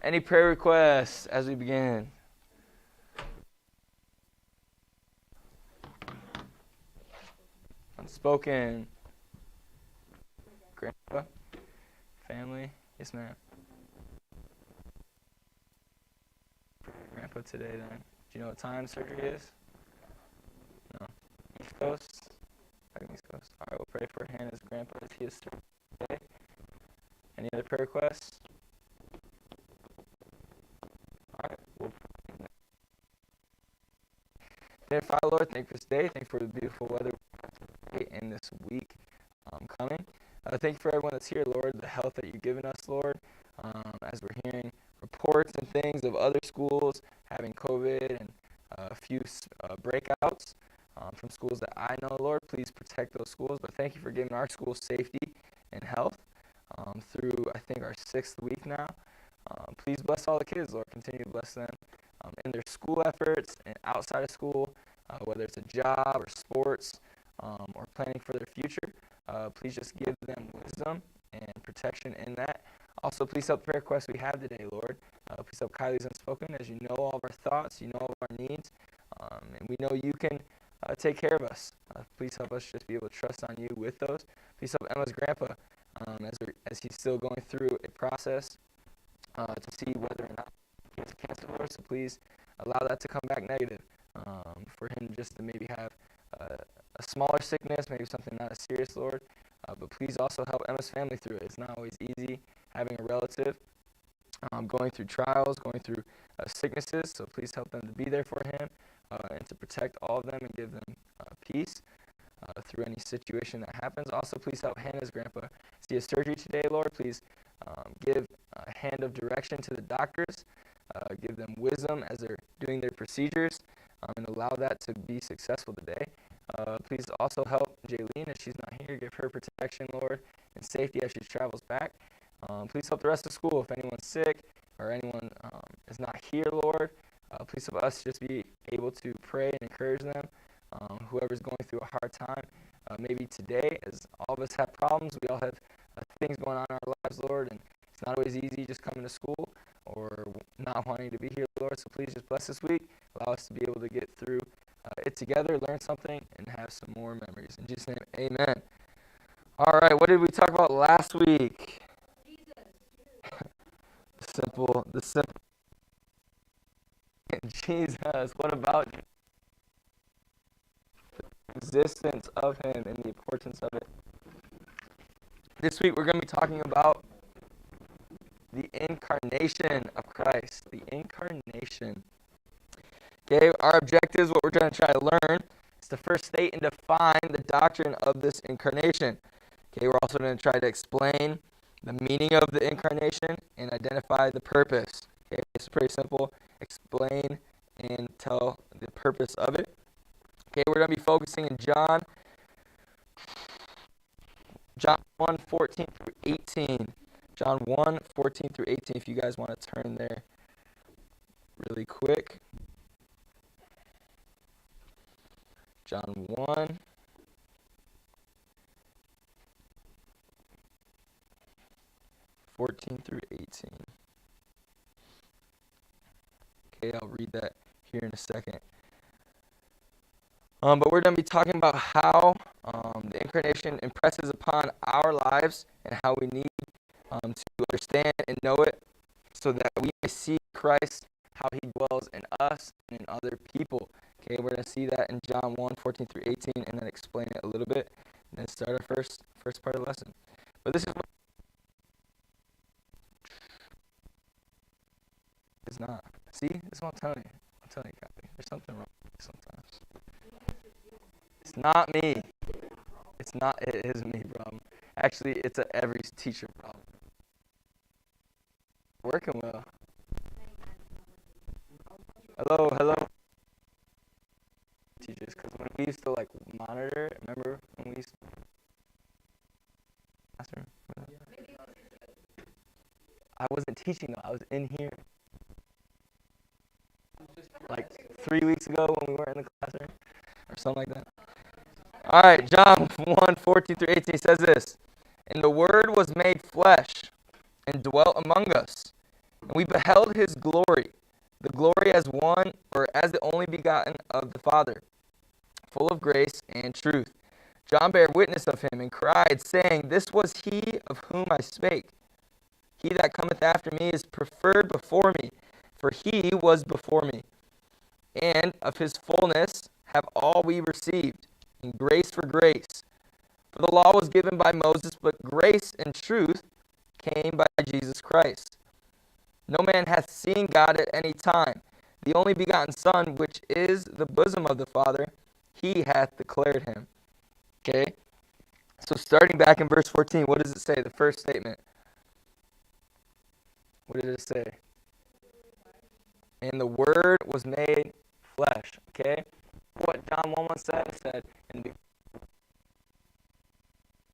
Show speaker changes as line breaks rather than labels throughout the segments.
Any prayer requests as we begin? Unspoken. Grandpa? Family? Yes, ma'am. Grandpa today, then. Do you know what time surgery is? No. East Coast? East Coast. All right, we'll pray for Hannah's grandpa as he is surgery today. Any other prayer requests? All right, we'll pray. Dear Father, Lord, thank you for this day. Thank you for the beautiful weather in this week coming. Thank you for everyone that's here, Lord, the health that you've given us, Lord, as we're hearing reports and things of other schools having COVID and a few breakouts from schools that I know, Lord. Please protect those schools, but thank you for giving our schools safety and health through, I think, our 6th week now. Please bless all the kids, Lord. Continue to bless them in their school efforts and outside of school, whether it's a job or sports or planning for their future. Please just give them wisdom and protection in that. Also, please help the prayer requests we have today, Lord. Please help Kylie's Unspoken, as you know all of our thoughts, you know all of our needs, and we know you can take care of us. Please help us just be able to trust on you with those. Please help Emma's grandpa as he's still going through a process to see whether or not he has cancer, Lord. So please allow that to come back negative for him just to maybe have a smaller sickness, maybe something not as serious, Lord. But please also help Emma's family through it. It's not always easy having a relative going through trials, going through sicknesses. So please help them to be there for him and to protect all of them and give them peace through any situation that happens. Also, please help Hannah's grandpa see a surgery today, Lord. Please give a hand of direction to the doctors. Give them wisdom as they're doing their procedures and allow that to be successful today. Please also help Jaylene as she's not here. Give her protection, Lord, and safety as she travels back. Please help the rest of school if anyone's sick or anyone is not here, Lord. Please help us just be able to pray and encourage them. Whoever's going through a hard time, maybe today, as all of us have problems, we all have things going on in our lives, Lord, and it's not always easy just coming to school or not wanting to be here, Lord. So please just bless this week. Allow us to be able to get through it together, learn something, and have some more memories. In Jesus' name, amen. All right, what did we talk about last week? The simple Jesus. What about the existence of him and the importance of it? This week we're going to be talking about the incarnation of Christ. The incarnation. Okay, our objectives, what we're going to try to learn, is to first state and define the doctrine of this incarnation. Okay, we're also going to try to explain the meaning of the incarnation and identify the purpose. Okay, it's pretty simple. Explain and tell the purpose of it. Okay, we're going to be focusing in John 1:14 through 18. John 1:14 through 18, if you guys want to turn there really quick. John 1. (14 through 18). Okay, I'll read that here in a second. But we're going to be talking about how the incarnation impresses upon our lives and how we need to understand and know it so that we may see Christ, how he dwells in us and in other people. Okay, we're going to see that in John 1:14 through 18 and then explain it a little bit and then start our first part of the lesson. But this is what it's not. See? This is what I'm telling you. I'm telling you, Kathy. There's something wrong sometimes. It's not me. It's not. It is me problem. Actually, it's every teacher problem. Working well. Hello. Teachers, because when we used to monitor, remember when we used to classroom? I wasn't teaching though. I was in here. 3 weeks ago when we weren't in the classroom or something like that. All right, John 1:14 through 18 says this: "And the Word was made flesh and dwelt among us, And we beheld his glory, the glory as one, or as the only begotten of the Father, full of grace and truth. John bare witness of him, and cried, saying, This was he of whom I spake. He that cometh after me is preferred before me, for he was before me. And of his fullness have all we received, and grace for grace. For the law was given by Moses, but grace and truth came by Jesus Christ. No man hath seen God at any time. The only begotten Son, which is the bosom of the Father, he hath declared him. Okay? So starting back in verse 14, what does it say? The first statement. What did it say? And the Word was made flesh. Okay? What John 1:1 said, it said, and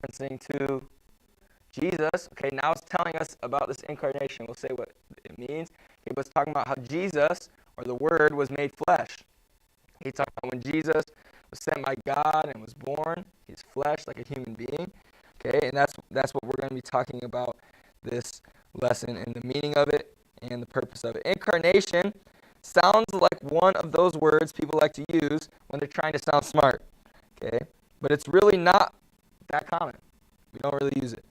referencing to Jesus. Okay, now it's telling us about this incarnation. We'll say what it means. It was talking about how Jesus, or the Word, was made flesh. He talked about when Jesus was sent by God and was born, he's flesh like a human being. Okay, and that's what we're going to be talking about this lesson and the meaning of it and the purpose of it. Incarnation sounds like one of those words people like to use when they're trying to sound smart. Okay, but it's really not that common. We don't really use it.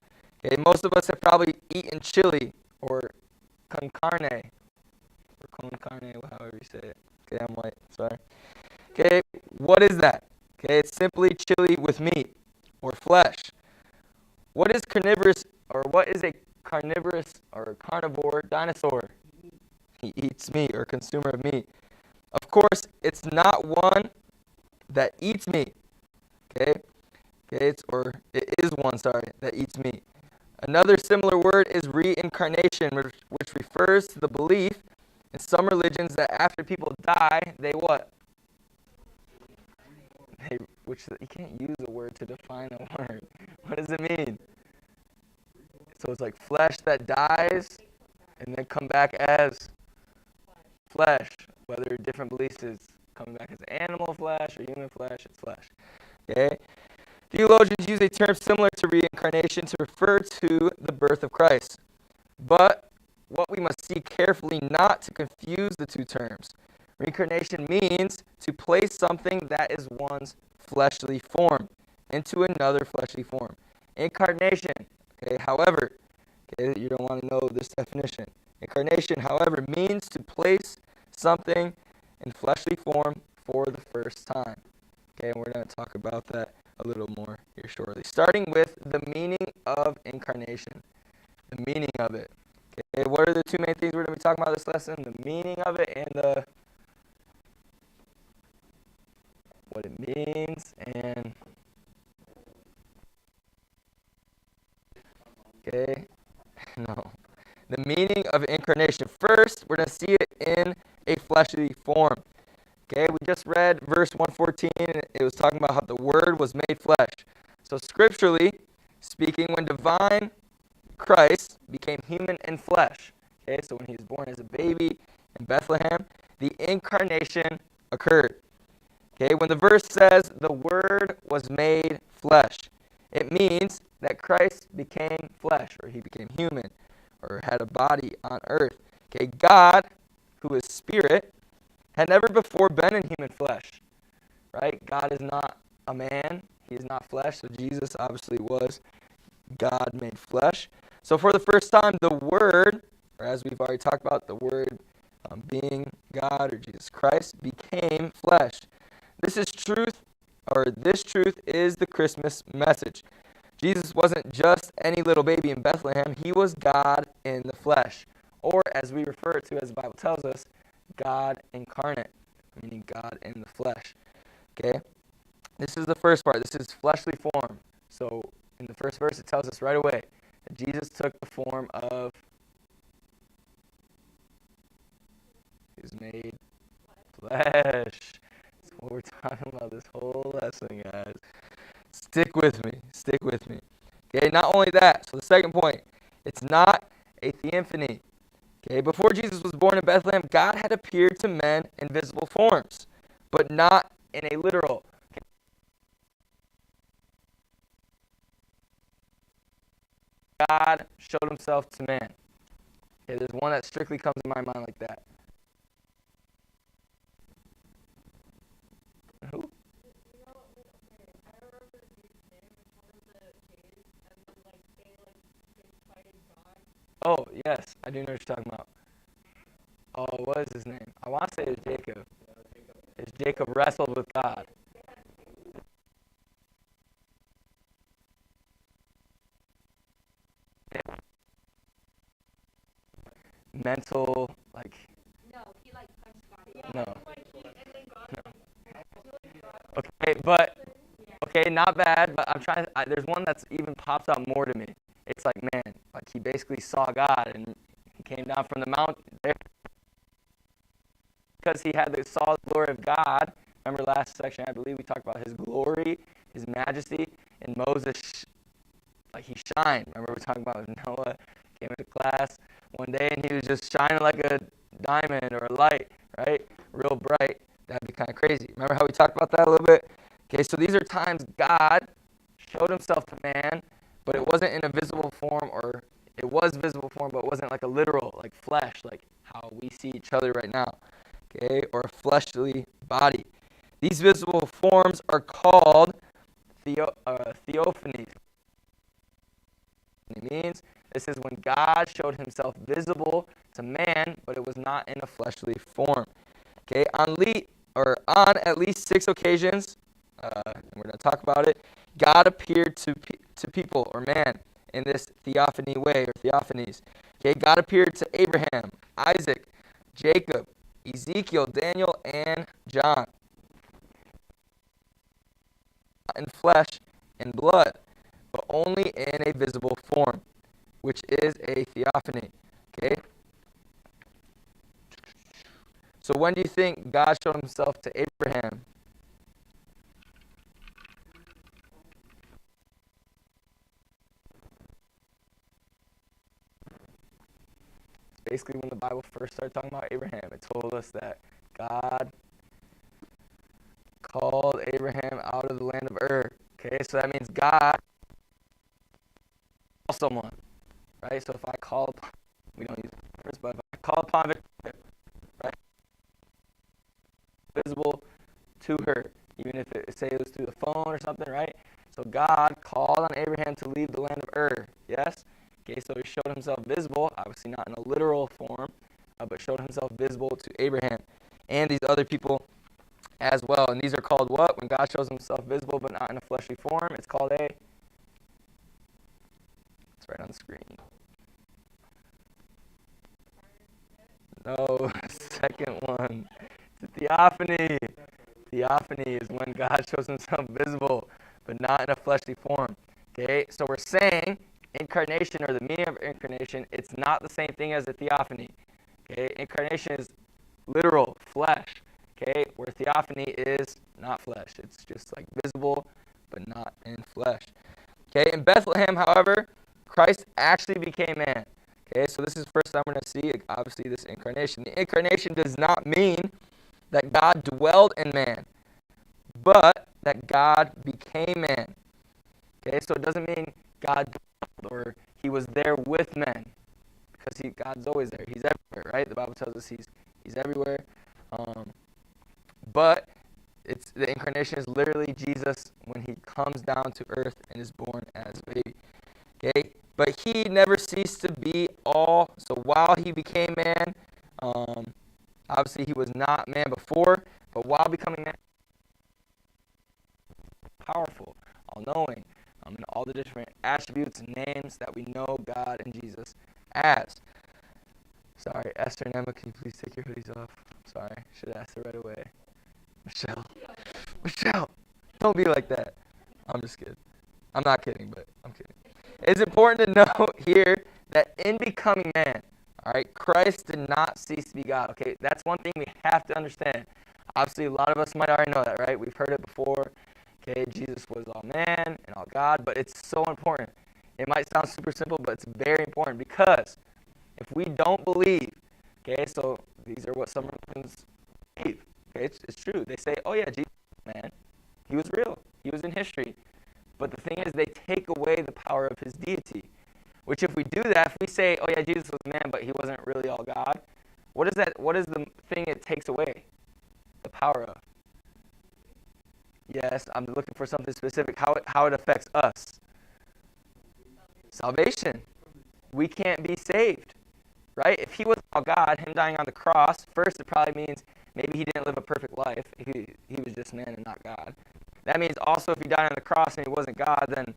Okay, most of us have probably eaten chili or con carne, or con carne, however you say it. Okay, I'm white, sorry. Okay, what is that? Okay, it's simply chili with meat or flesh. What is carnivorous, or what is a carnivorous or carnivore dinosaur? He eats meat, or consumer of meat. Of course, it's not one that eats meat. Okay, it is one, that eats meat. Another similar word is reincarnation, which refers to the belief in some religions that after people die, they what? You can't use a word to define a word. What does it mean? So it's like flesh that dies and then come back as flesh. Whether different beliefs is coming back as animal flesh or human flesh, it's flesh. Okay? Theologians use a term similar to reincarnation to refer to the birth of Christ. But what we must see carefully not to confuse the two terms. Reincarnation means to place something that is one's fleshly form into another fleshly form. Incarnation, however, you don't want to know this definition. Incarnation, however, means to place something in fleshly form for the first time. Okay, and we're going to talk about that a little more here shortly. Starting with the meaning of incarnation. The meaning of it. Okay, what are the two main things we're going to be talking about this lesson? The meaning of it and what it means and no. The meaning of incarnation. First, we're going to see it in a fleshly form. Okay, we just read verse 114, and it was talking about how the Word was made flesh. So scripturally speaking, when divine Christ became human in flesh, okay, so when he was born as a baby in Bethlehem, the incarnation occurred. Okay, when the verse says the Word was made flesh, it means that Christ became flesh, or he became human, or had a body on earth. Okay, God, who is spirit, had never before been in human flesh, right? God is not a man. He is not flesh, so Jesus obviously was God made flesh. So for the first time, the Word, or as we've already talked about, the Word being God or Jesus Christ, became flesh. This truth is the Christmas message. Jesus wasn't just any little baby in Bethlehem. He was God in the flesh, or as we refer to as the Bible tells us, God incarnate, meaning God in the flesh. Okay? This is the first part. This is fleshly form. So in the first verse, it tells us right away that Jesus took the form of, he was made flesh. That's what we're talking about this whole lesson, guys. Stick with me. Stick with me. Okay, not only that, so the second point, it's not a theophany. Okay, before Jesus was born in Bethlehem, God had appeared to men in visible forms, but not in a literal. God showed himself to man. Okay, there's one that strictly comes to my mind like that. Who? Oh, yes, I do know what you're talking about. Oh, what is his name? I want to say it was Jacob. It's Jacob wrestled with God. Mental, like, no. Okay, but, okay, not bad, but I'm trying to, there's one that's even pops out more to me. It's like, man, like he basically saw God and he came down from the mountain there because he had saw the glory of God. Remember last section, I believe we talked about his glory, his majesty, and Moses, like he shined. Remember we were talking about Noah came into class one day and he was just shining like a diamond or a light, right? Real bright. That'd be kind of crazy. Remember how we talked about that a little bit? Okay, so these are times God showed himself to man, but it wasn't in a visible form, or it was visible form, but it wasn't like a literal, like flesh, like how we see each other right now, okay, or a fleshly body. These visible forms are called theophanies. It means this is when God showed himself visible to man, but it was not in a fleshly form. Okay, on at least 6 occasions, we're going to talk about it, God appeared to people or man in this theophany way or theophanies. Okay, God appeared to Abraham, Isaac, Jacob, Ezekiel, Daniel, and John in flesh and blood, but only in a visible form, which is a theophany. Okay? So when do you think God showed himself to Abraham? Basically, when the Bible first started talking about Abraham, it told us that God called Abraham out of the land of Ur. Okay, so that means God called someone, right? So if I call, we don't use it first, but if I call upon Victoria, right, visible to her, even if it was through the phone or something, right? So God called on Abraham to leave the land of Ur. Yes. Okay, so he showed himself visible, obviously not in a literal form, but showed himself visible to Abraham and these other people as well. And these are called what? When God shows himself visible but not in a fleshly form, it's called it's right on the screen. No, second one. It's a theophany. Theophany is when God shows himself visible but not in a fleshly form. Okay, so we're saying incarnation, or the meaning of incarnation, it's not the same thing as a theophany. Okay, incarnation is literal flesh. Okay, where theophany is not flesh. It's just like visible but not in flesh. Okay, in Bethlehem, however, Christ actually became man. Okay, so this is the first time we're going to see, obviously, this incarnation. The incarnation does not mean that God dwelled in man, but that God became man. Okay, so it doesn't mean God dwelled or he was there with men, because God's always there. He's everywhere, right? The Bible tells us he's everywhere. But the incarnation is literally Jesus when he comes down to earth and is born as a baby. Okay, but he never ceased to be all. So while he became man, obviously he was not man before, but while becoming man, powerful, all-knowing, and all the different attributes and names that we know God and Jesus as. Sorry, Esther and Emma, can you please take your hoodies off? Sorry, should have asked her right away. Michelle, don't be like that. I'm just kidding. I'm not kidding, but I'm kidding. It's important to note here that in becoming man, all right, Christ did not cease to be God. Okay, that's one thing we have to understand. Obviously, a lot of us might already know that, right? We've heard it before. Okay, Jesus was all man and all God, but it's so important. It might sound super simple, but it's very important, because if we don't believe, okay, so these are what some religions believe. Okay, it's true. They say, oh yeah, Jesus, man, he was real. He was in history. But the thing is, they take away the power of his deity, Which if we do that, if we say, oh yeah, Jesus was man, but he wasn't really all God, what is that? What is the thing it takes away? The power of. Yes, I'm looking for something specific. How it affects us. Salvation. We can't be saved, right? If he wasn't all God, him dying on the cross, first it probably means maybe he didn't live a perfect life. He was just man and not God. That means also if he died on the cross and he wasn't God, then,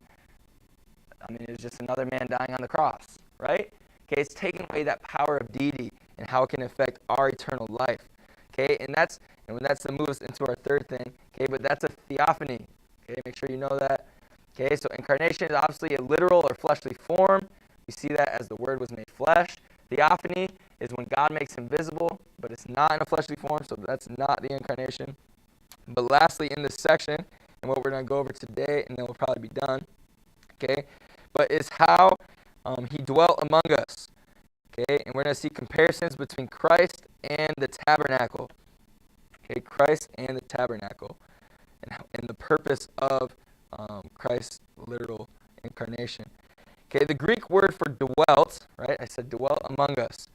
I mean, it was just another man dying on the cross, right? Okay, it's taking away that power of deity and how it can affect our eternal life. Okay, and that's to move us into our third thing. Okay, but that's a theophany. Okay, make sure you know that. Okay, so incarnation is obviously a literal or fleshly form. We see that as the Word was made flesh. Theophany is when God makes him visible, but it's not in a fleshly form, so that's not the incarnation. But lastly, in this section, and what we're going to go over today, and then we'll probably be done, okay, but is how he dwelt among us. Okay, and we're going to see comparisons between Christ and the tabernacle. Okay, Christ and the tabernacle, and the purpose of Christ's literal incarnation. Okay, the Greek word for dwelt, right? I said dwelt among us.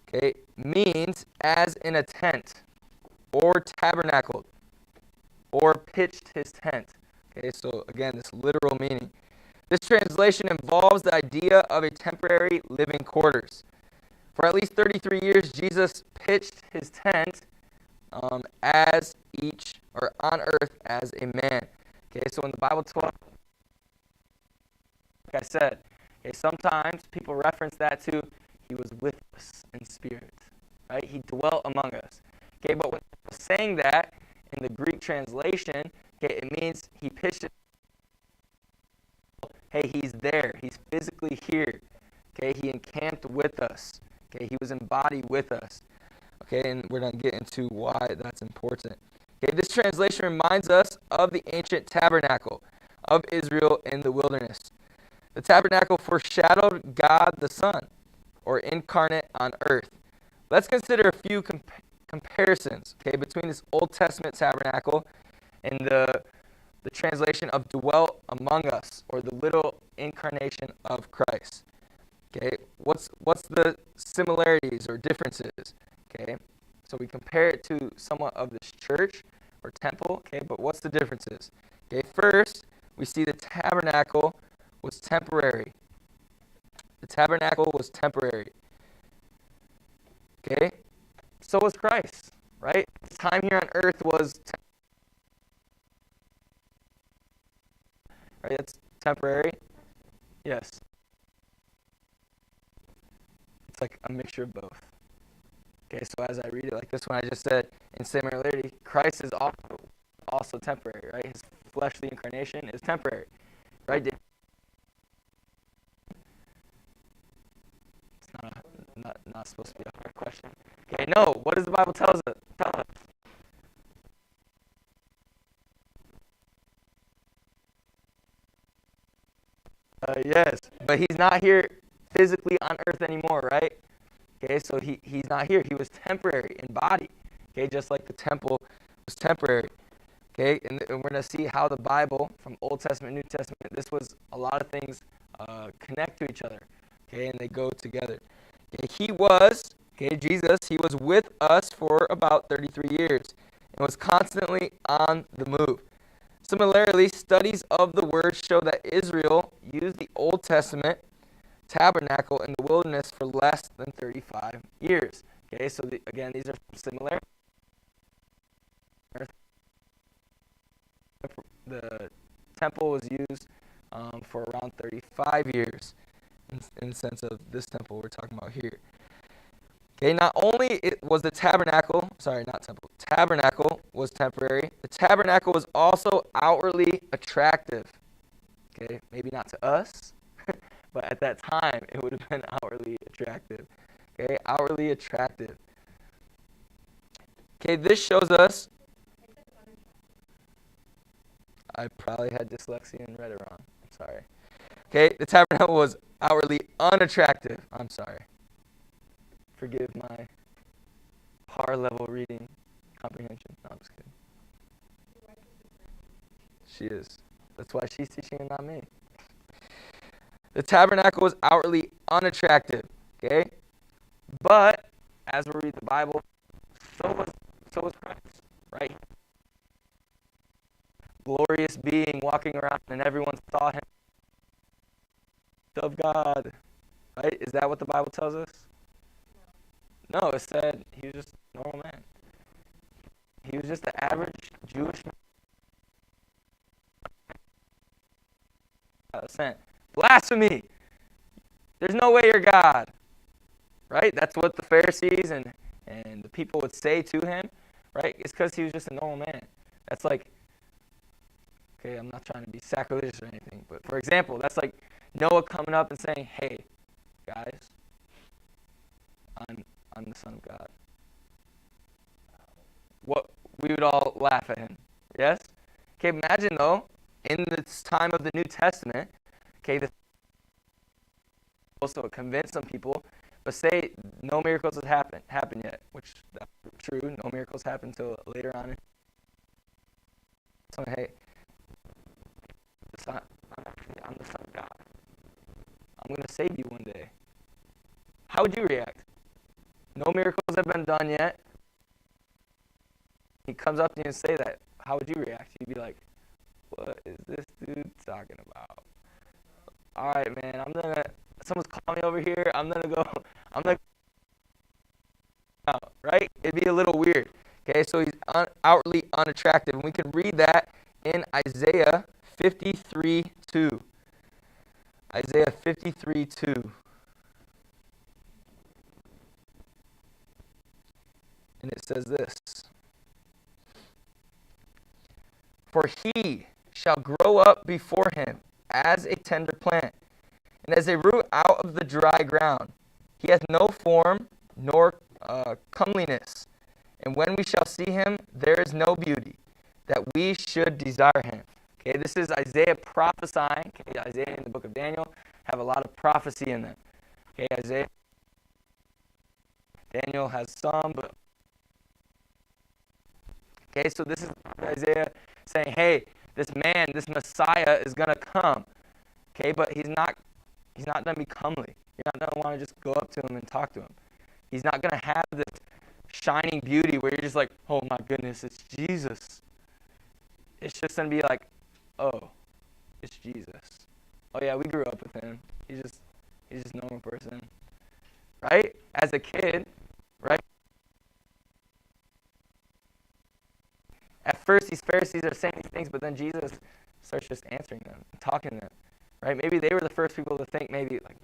Okay, means as in a tent, or tabernacled, or pitched his tent. Okay, so again, this literal meaning. This translation involves the idea of a temporary living quarters. For at least 33 years, Jesus pitched his tent as on earth as a man. Okay, so in the Bible 12, like I said, okay, sometimes people reference that to he was with us in spirit, right? He dwelt among us. Okay, but when saying that in the Greek translation, okay, it means he pitched it. Hey, he's there. He's physically here. Okay, he encamped with us. Okay, he was embodied with us. Okay, and we're going to get into why that's important. Okay, this translation reminds us of the ancient tabernacle of Israel in the wilderness. The tabernacle foreshadowed God the Son, or incarnate on earth. Let's consider a few comparisons, okay, between this Old Testament tabernacle and the translation of dwelt among us, or the literal incarnation of Christ. Okay, what's the similarities or differences? Okay, so we compare it to somewhat of this church or temple. Okay, but what's the differences? Okay, first we see the tabernacle was temporary. The tabernacle was temporary. Okay, so was Christ, right? His time here on earth was right. That's temporary. Yes, it's like a mixture of both. Okay, so as I read it like this one, I just said, in similarity, Christ is also temporary, right? His fleshly incarnation is temporary, right? It's not supposed to be a hard question. Okay, no, what does the Bible tell us? Yes, but he's not here physically on earth anymore, right? Okay, so he's not here. He was temporary in body. Okay, just like the temple was temporary. Okay, and we're going to see how the Bible, from Old Testament, New Testament, this was a lot of things connect to each other. Okay, and they go together. Okay, Jesus, he was with us for about 33 years and was constantly on the move. Similarly, studies of the Word show that Israel used the Old Testament tabernacle in the wilderness for less than 35 years. Okay, so again, these are similar. The temple was used for around 35 years in the sense of this temple we're talking about here. Okay, not only was the tabernacle was temporary, the tabernacle was also outwardly attractive. Okay, maybe not to us, but at that time it would have been outwardly attractive. Okay, outwardly attractive. Okay, this shows us. I probably had dyslexia and read it wrong. I'm sorry. Okay, the tabernacle was outwardly unattractive. I'm sorry. Forgive my par level reading comprehension. No, I'm just kidding. She is. That's why she's teaching and not me. The tabernacle was outwardly unattractive, okay? But as we read the Bible, so was Christ, right? Glorious being walking around and everyone saw him of God, right? Is that what the Bible tells us? No, it said he was just a normal man. He was just the average Jewish man. Blasphemy! There's no way you're God, right? That's what the Pharisees and the people would say to him, right? It's because he was just a normal man. That's like, okay, I'm not trying to be sacrilegious or anything, but for example, that's like Noah coming up and saying, hey, guys, I'm the Son of God. What we would all laugh at him. Yes? Okay, imagine though, in this time of the New Testament, okay, this also convince some people, but say no miracles have happened yet, which that's true. No miracles happened until later on. So hey, I'm the Son of God. I'm going to save you one day. How would you react? No miracles have been done yet. He comes up to you and say that. How would you react? You'd be like, what is this dude talking about? All right, man, someone's calling me over here. I'm going to go out, right? It'd be a little weird. Okay, so he's outwardly unattractive. And we can read that in Isaiah 53:2. Isaiah 53:2. And it says this. For he shall grow up before him as a tender plant, and as a root out of the dry ground. He hath no form nor comeliness. And when we shall see him, there is no beauty, that we should desire him. Okay, this is Isaiah prophesying. Okay, Isaiah and the book of Daniel have a lot of prophecy in them. Okay, Daniel has some, but okay, so this is Isaiah saying, hey, this man, this Messiah is going to come. Okay, but he's not going to be comely. You're not going to want to just go up to him and talk to him. He's not going to have this shining beauty where you're just like, oh my goodness, it's Jesus. It's just going to be like, oh, it's Jesus. Oh yeah, we grew up with him. He's just a normal person. Right? As a kid, right? At first, these Pharisees are saying these things, but then Jesus starts just answering them, talking to them, right? Maybe they were the first people to think maybe like,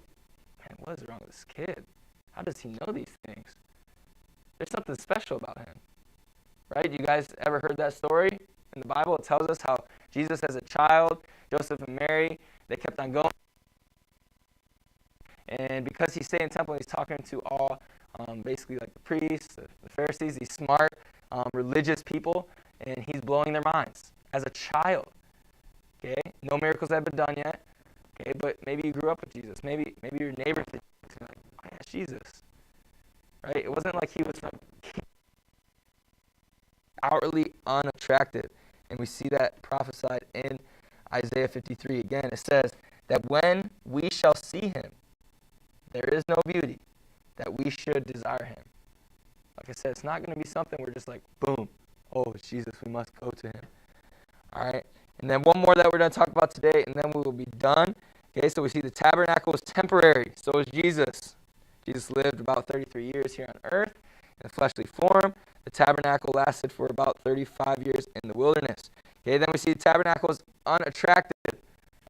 man, what is wrong with this kid? How does he know these things? There's something special about him, right? You guys ever heard that story in the Bible? It tells us how Jesus as a child, Joseph and Mary, they kept on going. And because he's staying in the temple, he's talking to all basically like the priests, the Pharisees, these smart, religious people, and he's blowing their minds as a child. Okay, no miracles have been done yet. Okay, but maybe you grew up with Jesus. Maybe your neighbor did. Like, oh yeah, it's Jesus. Right? It wasn't like he was outwardly unattractive, and we see that prophesied in Isaiah 53. Again, it says that when we shall see him, there is no beauty, that we should desire him. Like I said, it's not going to be something we're just like, boom, oh, it's Jesus, we must go to him. All right, and then one more that we're going to talk about today, and then we will be done. Okay, so we see the tabernacle was temporary. So was Jesus. Jesus lived about 33 years here on earth in a fleshly form. The tabernacle lasted for about 35 years in the wilderness. Okay, then we see the tabernacle is unattractive.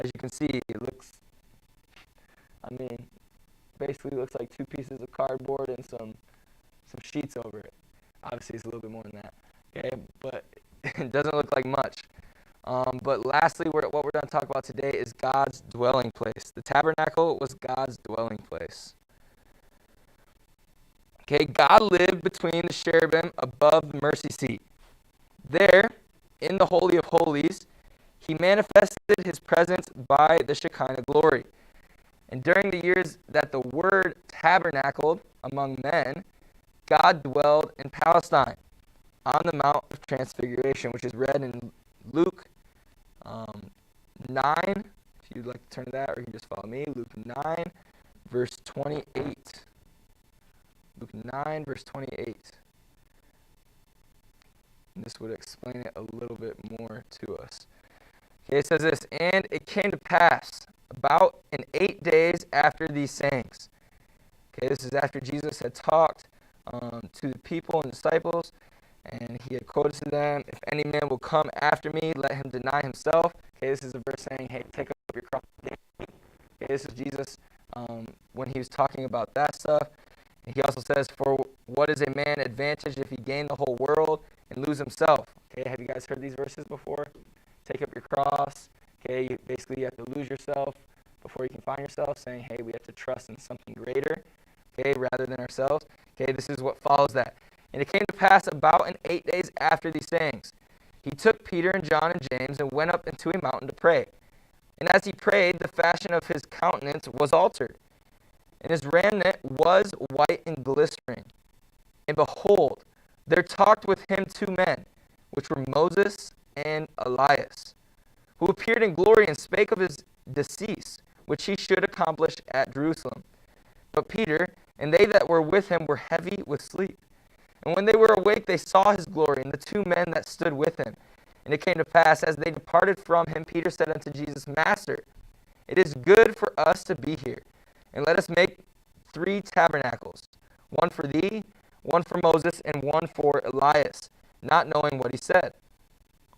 As you can see, it looks, basically looks like two pieces of cardboard and some sheets over it. Obviously, it's a little bit more than that. Okay, but it doesn't look like much. But lastly, what we're going to talk about today is God's dwelling place. The tabernacle was God's dwelling place. Okay, God lived between the cherubim above the mercy seat. There, in the Holy of Holies, he manifested his presence by the Shekinah glory. And during the years that the word tabernacled among men, God dwelled in Palestine on the Mount of Transfiguration, which is read in Luke 9, if you'd like to turn to that, or you can just follow me. Luke 9, verse 28. Luke 9, verse 28. And this would explain it a little bit more to us. Okay, it says this, and it came to pass about in 8 days after these sayings. Okay, this is after Jesus had talked to the people and disciples, and he had quoted to them, if any man will come after me, let him deny himself. Okay, this is a verse saying, hey, take up your cross. Okay, this is Jesus when he was talking about that stuff. And he also says, for what is a man advantage if he gain the whole world and lose himself? Okay, have you guys heard these verses before? Take up your cross. Okay, basically you have to lose yourself before you can find yourself, saying, hey, we have to trust in something greater, okay, rather than ourselves. Okay, this is what follows that. And it came to pass about in 8 days after these sayings, he took Peter and John and James and went up into a mountain to pray. And as he prayed, the fashion of his countenance was altered, and his raiment was white and glistering. And behold, there talked with him 2 men, which were Moses and Elias, who appeared in glory and spake of his decease, which he should accomplish at Jerusalem. But Peter and they that were with him were heavy with sleep. And when they were awake, they saw his glory, and the 2 men that stood with him. And it came to pass, as they departed from him, Peter said unto Jesus, Master, it is good for us to be here. And let us make 3 tabernacles, one for thee, one for Moses, and one for Elias, not knowing what he said.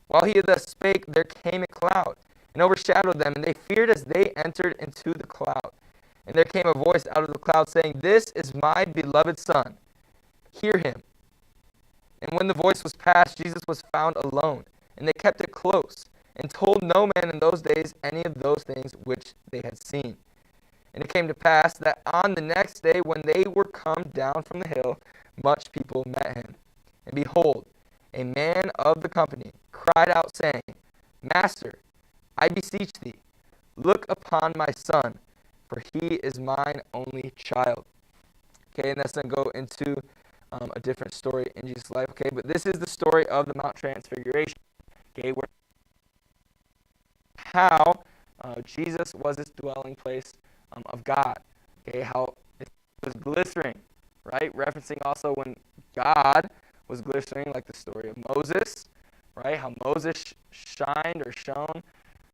While he thus spake, there came a cloud, and overshadowed them, and they feared as they entered into the cloud. And there came a voice out of the cloud, saying, This is my beloved Son. Hear him. And when the voice was past, Jesus was found alone, and they kept it close, and told no man in those days any of those things which they had seen. And it came to pass that on the next day, when they were come down from the hill, much people met him. And behold, a man of the company cried out, saying, Master, I beseech thee, look upon my son, for he is mine only child. Okay, and that's going to go into a different story in Jesus' life. Okay, but this is the story of the Mount Transfiguration. Okay, where how Jesus was this dwelling place of God. Okay, how it was glistering, right? Referencing also when God was glistening, like the story of Moses, right? How Moses shined or shone,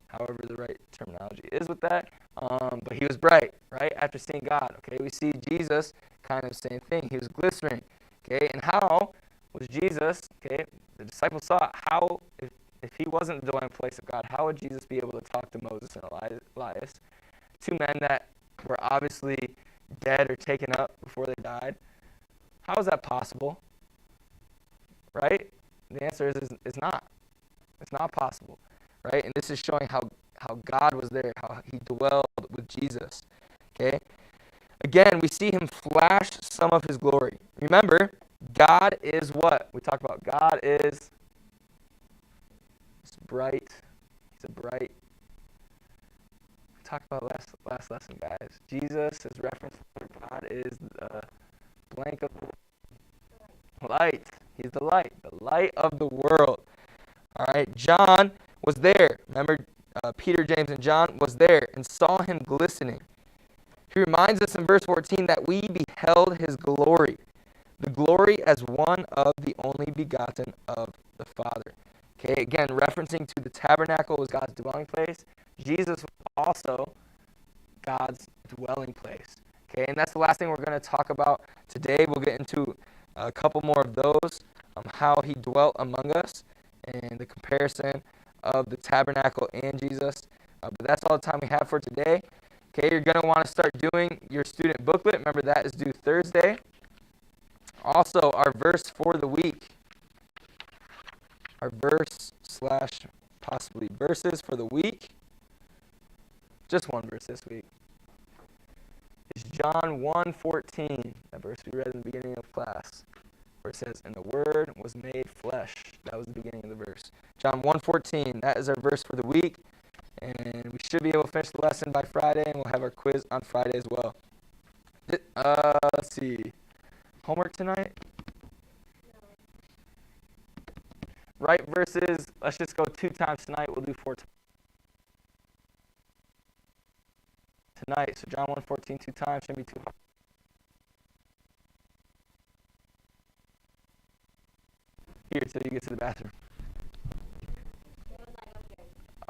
however the right terminology is with that. But he was bright, right? After seeing God, okay? We see Jesus kind of same thing. He was glistering, okay? And how was Jesus, okay? The disciples saw how, if he wasn't the dwelling place of God, how would Jesus be able to talk to Moses and Elias, 2 men that were obviously dead or taken up before they died? How is that possible? Right? The answer is it's not. It's not possible. Right? And this is showing how God was there, how he dwelled with Jesus. Okay? Again, we see him flash some of his glory. Remember, God is what? We talked about God is bright. He's a bright. We talked about last lesson, guys. Jesus is referenced. God is the blank of light. He's the light of the world. All right, John was there. Remember, Peter, James, and John was there and saw him glistening. He reminds us in verse 14 that we beheld his glory, the glory as one of the only begotten of the Father. Okay, again, referencing to the tabernacle was God's dwelling place. Jesus was also God's dwelling place. Okay, and that's the last thing we're going to talk about today. We'll get into a couple more of those, how he dwelt among us, and the comparison of the tabernacle and Jesus. But that's all the time we have for today. Okay, you're going to want to start doing your student booklet. Remember, that is due Thursday. Also, our verse for the week, our verse / possibly verses for the week, just one verse this week, is John 1:14, that verse we read in the beginning of class, where it says, and the Word was made flesh. That was the beginning of the verse. John 1:14, that is our verse for the week. And we should be able to finish the lesson by Friday, and we'll have our quiz on Friday as well. Let's see. Homework tonight? Right verses, let's just go 2 times tonight. We'll do 4 times. tonight. So John 1:14 2 times, shouldn't be too hard. Here till you get to the bathroom.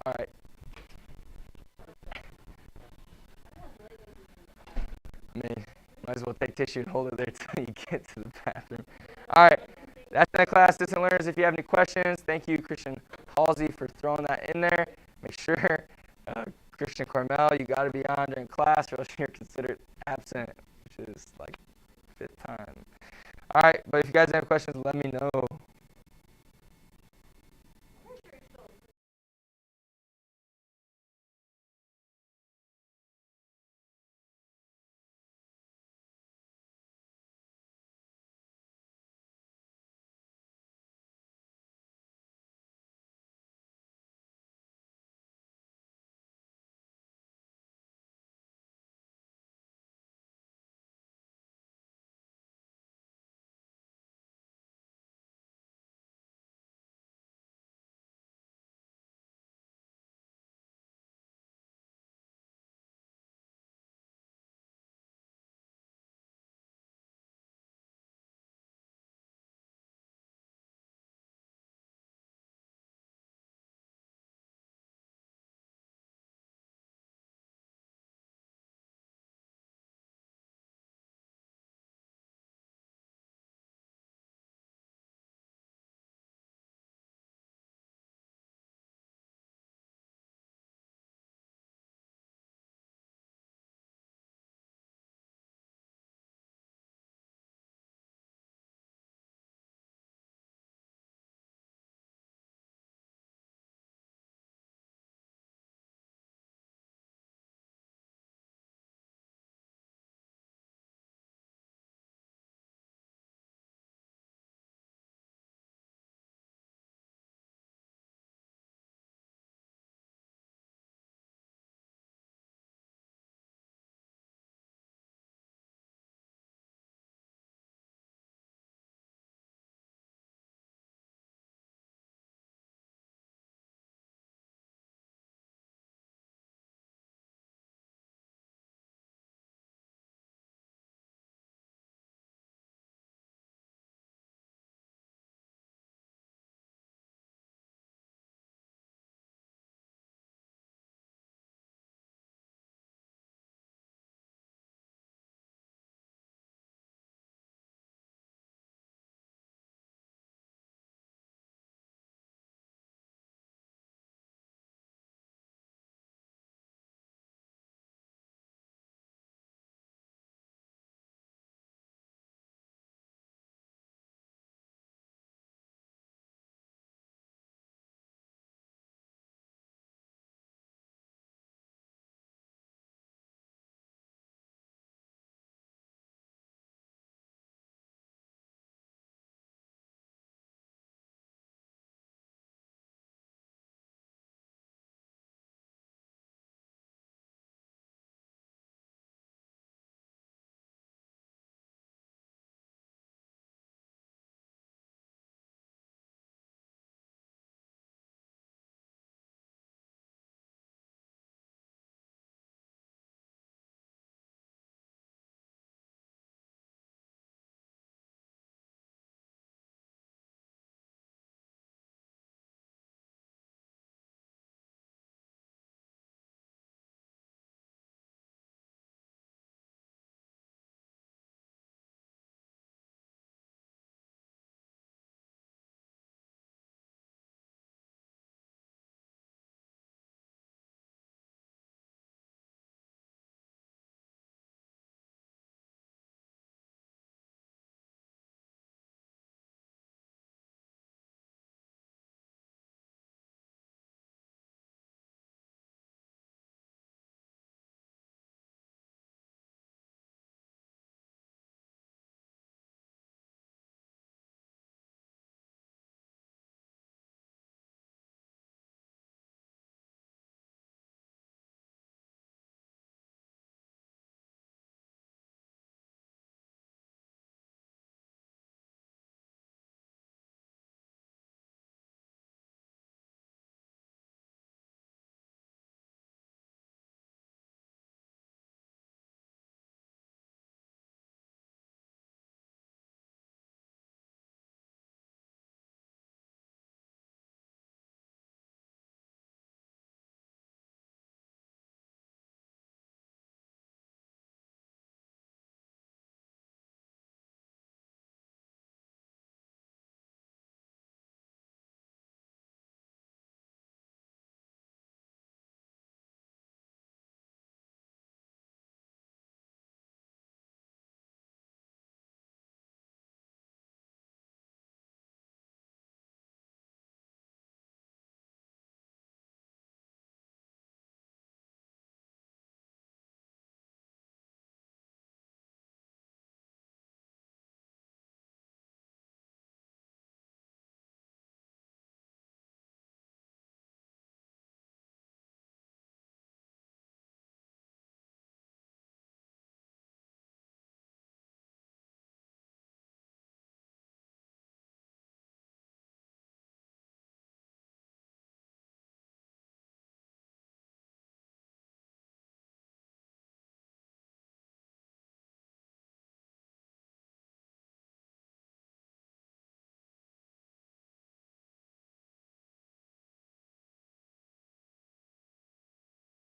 All right. I mean, might as well take tissue and hold it there till you get to the bathroom. All right. That's that class, distant learners. If you have any questions, thank you, Christian Halsey, for throwing that in there. Make sure, Christian Carmel, you got to be on during class, or else you're considered absent, which is like 5th time. All right, but if you guys have questions, let me know.